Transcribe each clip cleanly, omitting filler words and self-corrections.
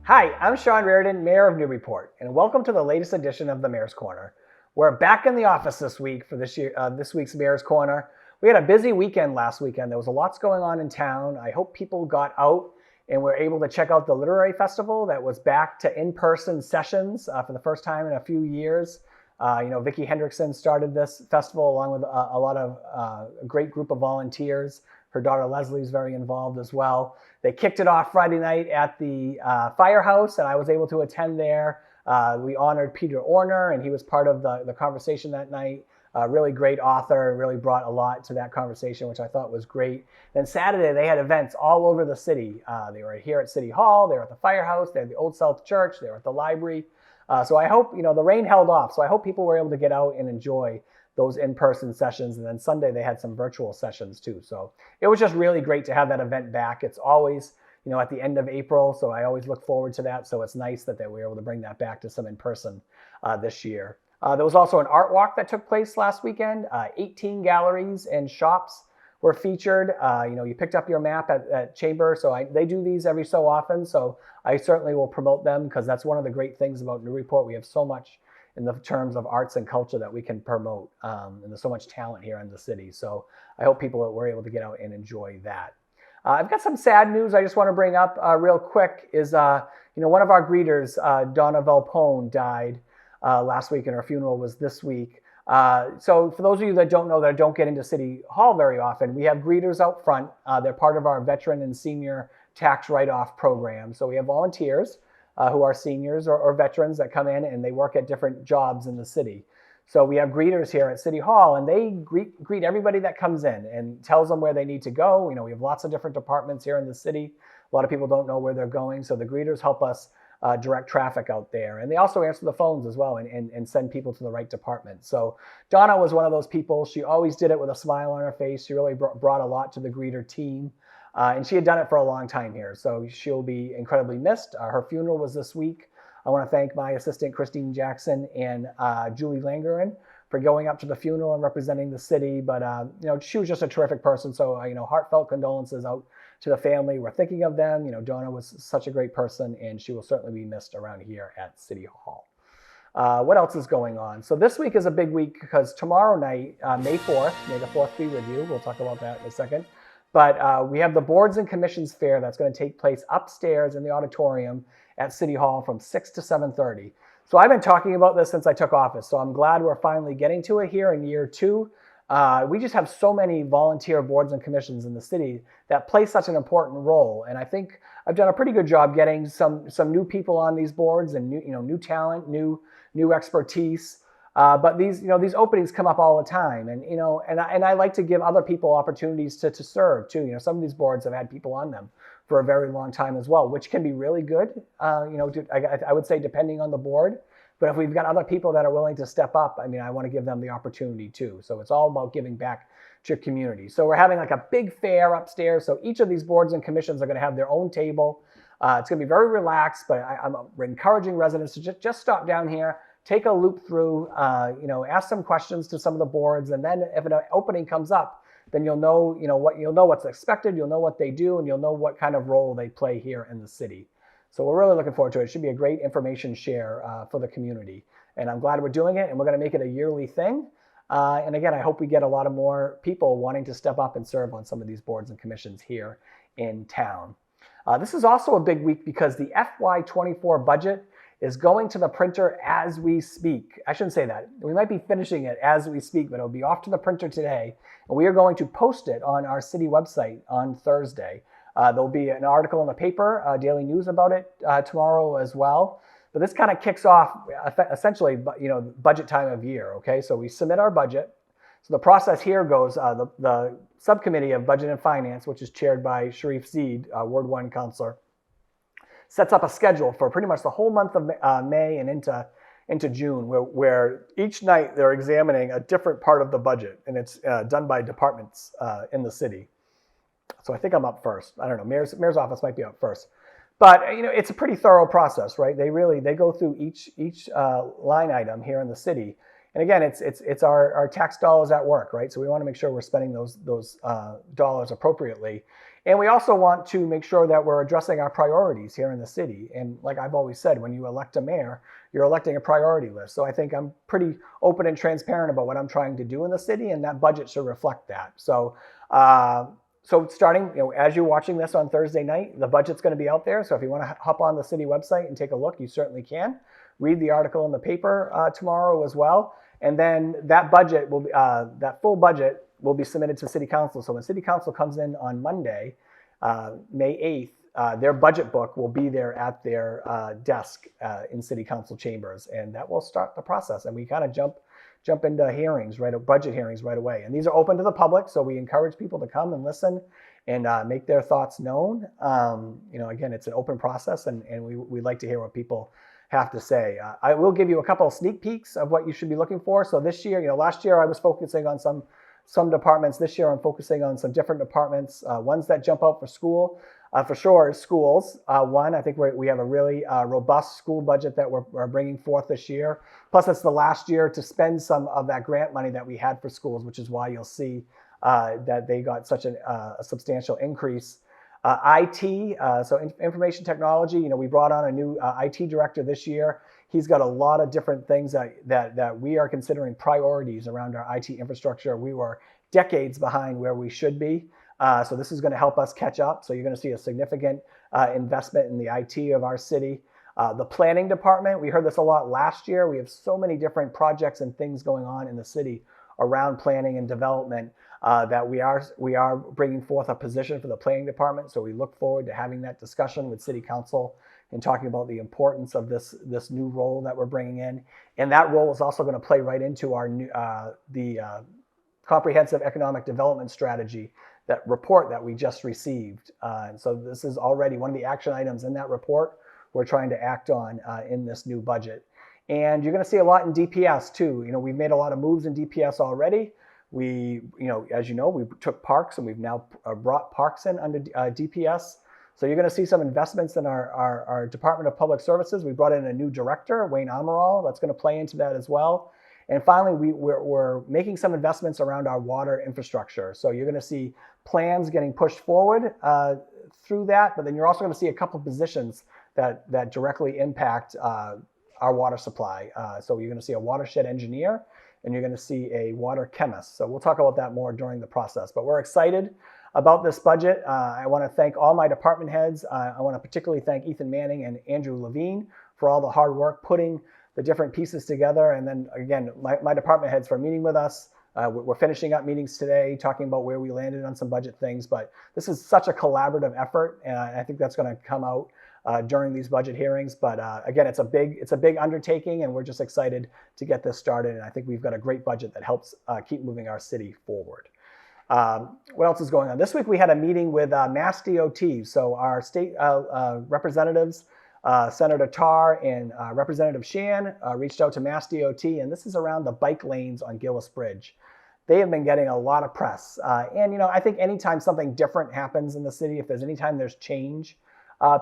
Hi, I'm Sean Reardon, Mayor of Newburyport, and welcome to the latest edition of the Mayor's Corner. We're back in the office this week for this week's Mayor's Corner. We had a busy weekend last weekend. There was lots going on in town. I hope people got out and were able to check out the Literary Festival that was back to in-person sessions for the first time in a few years. Vicki Hendrickson started this festival along with a great group of volunteers. Her daughter Leslie is very involved as well. They kicked it off Friday night at the firehouse, and I was able to attend there. We honored Peter Orner, and he was part of the conversation that night. Really great author, really brought a lot to that conversation, which I thought was great. Then Saturday, they had events all over the city. They were here at City Hall, they were at the firehouse, they had the Old South Church, they were at the library. So I hope, the rain held off, so I hope people were able to get out and enjoy those in-person sessions. And then Sunday, they had some virtual sessions too. So it was just really great to have that event back. It's always, at the end of April, so I always look forward to that. So it's nice that they were able to bring that back to some in-person this year. There was also an art walk that took place last weekend. 18 galleries and shops were featured. You picked up your map at Chamber, so they do these every so often. So I certainly will promote them because that's one of the great things about Newburyport. We have so much in the terms of arts and culture that we can promote, and there's so much talent here in the city. So I hope people were able to get out and enjoy that. I've got some sad news I just want to bring up real quick is, one of our greeters, Donna Valpone, died last week, and her funeral was this week. So for those of you that don't know, that don't get into City Hall very often, we have greeters out front. They're part of our veteran and senior tax write-off program. So we have volunteers who are seniors or veterans that come in and they work at different jobs in the city. So we have greeters here at City Hall, and they greet everybody that comes in and tells them where they need to go. We have lots of different departments here in the city. A lot of people don't know where they're going, so the greeters help us direct traffic out there. And they also answer the phones as well and send people to the right department. So Donna was one of those people. She always did it with a smile on her face. She really brought a lot to the greeter team. And she had done it for a long time here, so she'll be incredibly missed. Her funeral was this week. I want to thank my assistant, Christine Jackson, and Julie Langeren for going up to the funeral and representing the city. But, she was just a terrific person, so, heartfelt condolences out to the family. We're thinking of them. Donna was such a great person, and she will certainly be missed around here at City Hall. What else is going on? So this week is a big week because tomorrow night, May 4th, may the 4th be with you. We'll talk about that in a second. But we have the Boards and Commissions Fair that's going to take place upstairs in the auditorium at City Hall from 6 to 7:30. So I've been talking about this since I took office, so I'm glad we're finally getting to it here in year 2. We just have so many volunteer boards and commissions in the city that play such an important role. And I think I've done a pretty good job getting some new people on these boards and new talent, new expertise. But these openings come up all the time, and I like to give other people opportunities to serve too. Some of these boards have had people on them for a very long time as well, which can be really good. I would say depending on the board. But if we've got other people that are willing to step up, I want to give them the opportunity too. So it's all about giving back to your community. So we're having like a big fair upstairs. So each of these boards and commissions are going to have their own table. It's going to be very relaxed, but I'm encouraging residents to just stop down here. Take a loop through, ask some questions to some of the boards, and then if an opening comes up, then you'll know what's expected, you'll know what they do, and you'll know what kind of role they play here in the city. So we're really looking forward to it. It should be a great information share for the community, and I'm glad we're doing it, and we're going to make it a yearly thing. And again, I hope we get a lot of more people wanting to step up and serve on some of these boards and commissions here in town. This is also a big week because the FY24 budget is going to the printer as we speak. I shouldn't say that. We might be finishing it as we speak, but it'll be off to the printer today. And we are going to post it on our city website on Thursday. There'll be an article in the paper, Daily News, about it tomorrow as well. But this kind of kicks off essentially, budget time of year, okay? So we submit our budget. So the process here goes, the subcommittee of Budget and Finance, which is chaired by Sharif Zeed, Ward 1 councilor, sets up a schedule for pretty much the whole month of May and into June, where each night they're examining a different part of the budget, and it's done by departments in the city. So I think I'm up first. I don't know, mayor's office might be up first. But it's a pretty thorough process, right? They go through each line item here in the city. And again, it's our tax dollars at work, right? So we want to make sure we're spending those dollars appropriately. And we also want to make sure that we're addressing our priorities here in the city. And like I've always said, when you elect a mayor, you're electing a priority list. So I think I'm pretty open and transparent about what I'm trying to do in the city, and that budget should reflect that. So starting, as you're watching this on Thursday night, the budget's going to be out there. So if you want to hop on the city website and take a look, you certainly can. Read the article in the paper tomorrow as well. And then that budget will be, that full budget will be submitted to City Council. So when City Council comes in on Monday, May 8th, their budget book will be there at their desk in City Council chambers, and that will start the process. And we kind of jump into hearings, budget hearings right away. And these are open to the public, so we encourage people to come and listen and make their thoughts known. Again, it's an open process, and we like to hear what people have to say. I will give you a couple of sneak peeks of what you should be looking for. So this year, last year I was focusing on some departments. This year I'm focusing on some different departments. Ones that jump out for school, for sure, is schools. I think we have a really robust school budget that we're bringing forth this year. Plus, it's the last year to spend some of that grant money that we had for schools, which is why you'll see that they got such a substantial increase. IT, so information technology, we brought on a new IT director this year. He's got a lot of different things that we are considering priorities around our IT infrastructure. We were decades behind where we should be. So this is going to help us catch up. So you're going to see a significant investment in the IT of our city. The planning department, we heard this a lot last year. We have so many different projects and things going on in the city around planning and development that we are bringing forth a position for the planning department. So we look forward to having that discussion with City Council and talking about the importance of this new role that we're bringing in. And that role is also going to play right into our new the comprehensive economic development strategy, that report that we just received. And so this is already one of the action items in that report we're trying to act on in this new budget. And you're going to see a lot in DPS too. We've made a lot of moves in DPS already. We, as you know, we took parks and we've now brought parks in under DPS. So you're going to see some investments in our Department of Public Services. We brought in a new director, Wayne Amaral, that's going to play into that as well. And finally, we're making some investments around our water infrastructure. So you're going to see plans getting pushed forward through that, but then you're also going to see a couple of positions that directly impact our water supply. So you're going to see a watershed engineer, and you're going to see a water chemist. So we'll talk about that more during the process. But we're excited about this budget. I want to thank all my department heads. I want to particularly thank Ethan Manning and Andrew Levine for all the hard work putting the different pieces together. And then again, my department heads for meeting with us. We're finishing up meetings today, talking about where we landed on some budget things. But this is such a collaborative effort, and I think that's going to come out during these budget hearings. But again, it's a big undertaking, and we're just excited to get this started. And I think we've got a great budget that helps keep moving our city forward. What else is going on? This week we had a meeting with Mass DOT. So our state representatives, Senator Tarr and Representative Shan, reached out to Mass DOT, and this is around the bike lanes on Gillis Bridge. They have been getting a lot of press. And I think anytime something different happens in the city, if anytime there's change,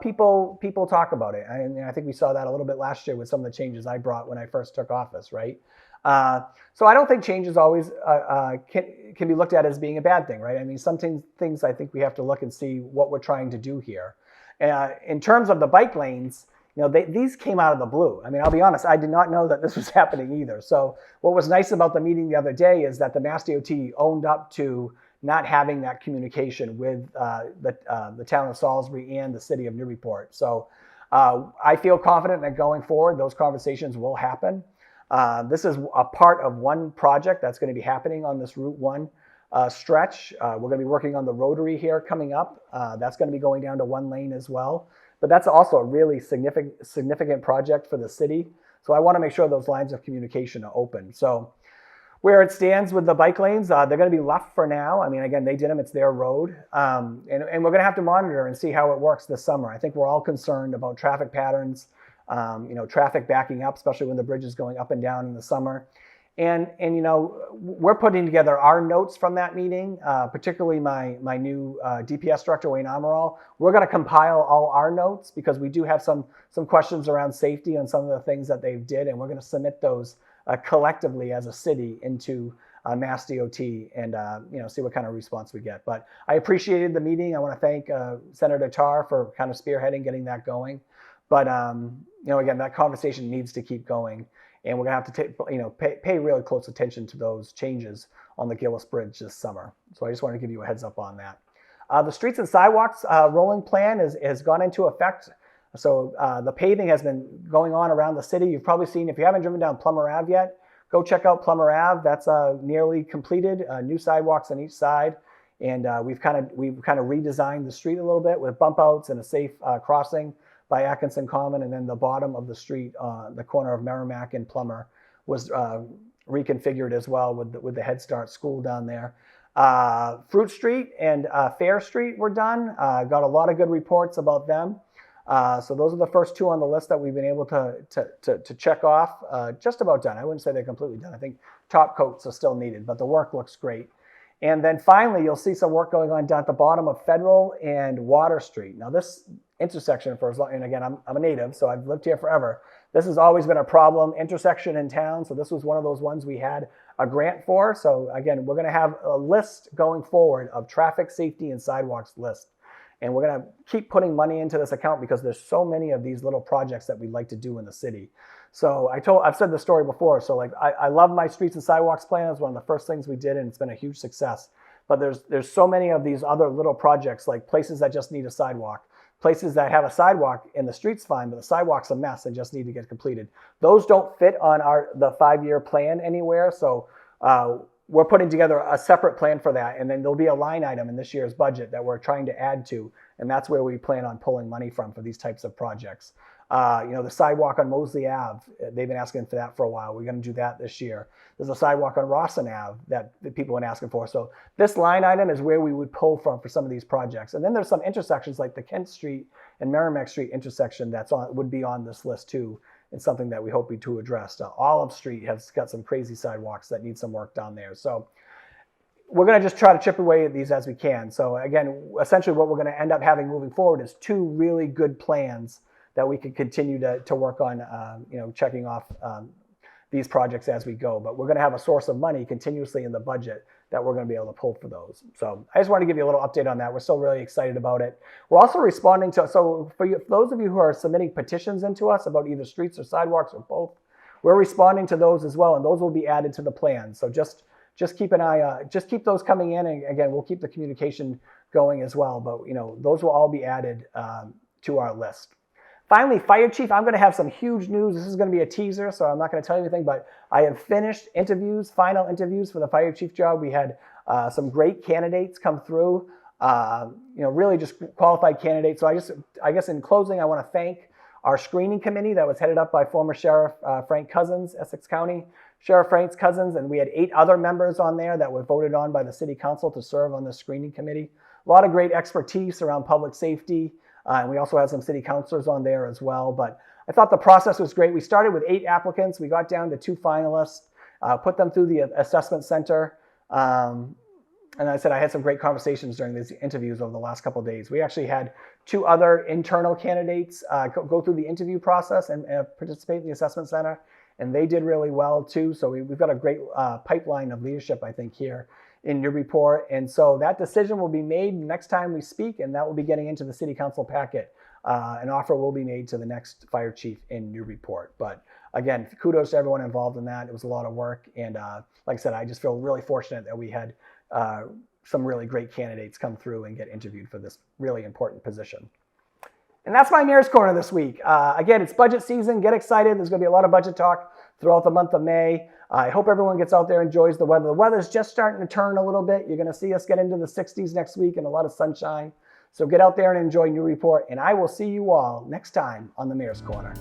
people talk about it. And I think we saw that a little bit last year with some of the changes I brought when I first took office, right? So I don't think change is always can be looked at as being a bad thing, right? I mean, some things I think we have to look and see what we're trying to do here. In terms of the bike lanes, these came out of the blue. I mean, I'll be honest, I did not know that this was happening either. So what was nice about the meeting the other day is that the Mass DOT owned up to not having that communication with the town of Salisbury and the city of Newburyport. So I feel confident that going forward, those conversations will happen. This is a part of one project that's going to be happening on this Route 1 stretch. We're going to be working on the rotary here coming up. That's going to be going down to one lane as well. But that's also a really significant project for the city. So I want to make sure those lines of communication are open. So where it stands with the bike lanes, they're going to be left for now. I mean, again, they did them. It's their road. And we're going to have to monitor and see how it works this summer. I think we're all concerned about traffic patterns, traffic backing up, especially when the bridge is going up and down in the summer. And we're putting together our notes from that meeting, particularly my new DPS director, Wayne Amaral. We're going to compile all our notes because we do have some questions around safety on some of the things that they did, and we're going to submit those collectively as a city into Mass DOT and see what kind of response we get. But I appreciated the meeting. I want to thank Senator Tarr for kind of spearheading getting that going. But again, that conversation needs to keep going, and we're gonna have to pay really close attention to those changes on the Gillis Bridge this summer. So I just wanted to give you a heads up on that. The streets and sidewalks rolling plan has gone into effect. So the paving has been going on around the city. You've probably seen, if you haven't driven down Plummer Ave yet, go check out Plummer Ave. That's nearly completed. New sidewalks on each side, and we've kind of redesigned the street a little bit with bump outs and a safe crossing by Atkinson Common, and then the bottom of the street, the corner of Merrimack and Plummer, was reconfigured as well with the Head Start school down there. Fruit Street and Fair Street were done. Got a lot of good reports about them. So those are the first two on the list that we've been able to check off. Just about done. I wouldn't say they're completely done. I think top coats are still needed, but the work looks great. And then finally, you'll see some work going on down at the bottom of Federal and Water Street. Now this intersection, for as long, and again, I'm a native, so I've lived here forever. This has always been a problem intersection in town. So this was one of those ones we had a grant for. So again, we're going to have a list going forward of traffic safety and sidewalks list. And we're going to keep putting money into this account because there's so many of these little projects that we'd like to do in the city. So I've said the story before. So like I love my streets and sidewalks plan. It's one of the first things we did, and it's been a huge success. But there's so many of these other little projects, like places that just need a sidewalk, places that have a sidewalk and the street's fine, but the sidewalk's a mess and just need to get completed. Those don't fit on the 5-year plan anywhere. So we're putting together a separate plan for that, and then there'll be a line item in this year's budget that we're trying to add to, and that's where we plan on pulling money from for these types of projects. The sidewalk on Mosley Ave, they've been asking for that for a while. We're going to do that this year. There's a sidewalk on Rawson Ave that people have been asking for. So this line item is where we would pull from for some of these projects. And then there's some intersections like the Kent Street and Merrimack Street intersection would be on this list too. It's something that we hope to address. Olive Street has got some crazy sidewalks that need some work down there. So we're going to just try to chip away at these as we can. So again, essentially what we're going to end up having moving forward is 2 really good plans that we can continue to work on, checking off these projects as we go. But we're going to have a source of money continuously in the budget that we're going to be able to pull for those. So I just want to give you a little update on that. We're still really excited about it. We're also responding to, so for those of you who are submitting petitions into us about either streets or sidewalks or both, we're responding to those as well, and those will be added to the plan. So just keep an eye, just keep those coming in, and again, we'll keep the communication going as well. But those will all be added to our list. Finally, Fire Chief, I'm going to have some huge news. This is going to be a teaser, so I'm not going to tell you anything, but I have finished final interviews for the Fire Chief job. We had some great candidates come through, really just qualified candidates. So I guess in closing, I want to thank our screening committee that was headed up by former Sheriff Frank Cousins, Essex County Sheriff Frank Cousins, and we had 8 other members on there that were voted on by the City Council to serve on the screening committee. A lot of great expertise around public safety. And we also had some city councilors on there as well. But I thought the process was great. We started with 8 applicants. We got down to 2 finalists, put them through the assessment center. And I said I had some great conversations during these interviews over the last couple of days. We actually had 2 other internal candidates go through the interview process and participate in the assessment center. And they did really well too. So we've got a great pipeline of leadership, I think, here in Newburyport. And so that decision will be made next time we speak, and that will be getting into the city council packet. An offer will be made to the next fire chief in Newburyport. But again, kudos to everyone involved in that. It was a lot of work. And like I said, I just feel really fortunate that we had some really great candidates come through and get interviewed for this really important position. And that's my Mayor's Corner this week. Again, it's budget season. Get excited. There's going to be a lot of budget talk throughout the month of May. I hope everyone gets out there and enjoys the weather. The weather's just starting to turn a little bit. You're going to see us get into the 60s next week and a lot of sunshine. So get out there and enjoy Newburyport, and I will see you all next time on the Mayor's Corner.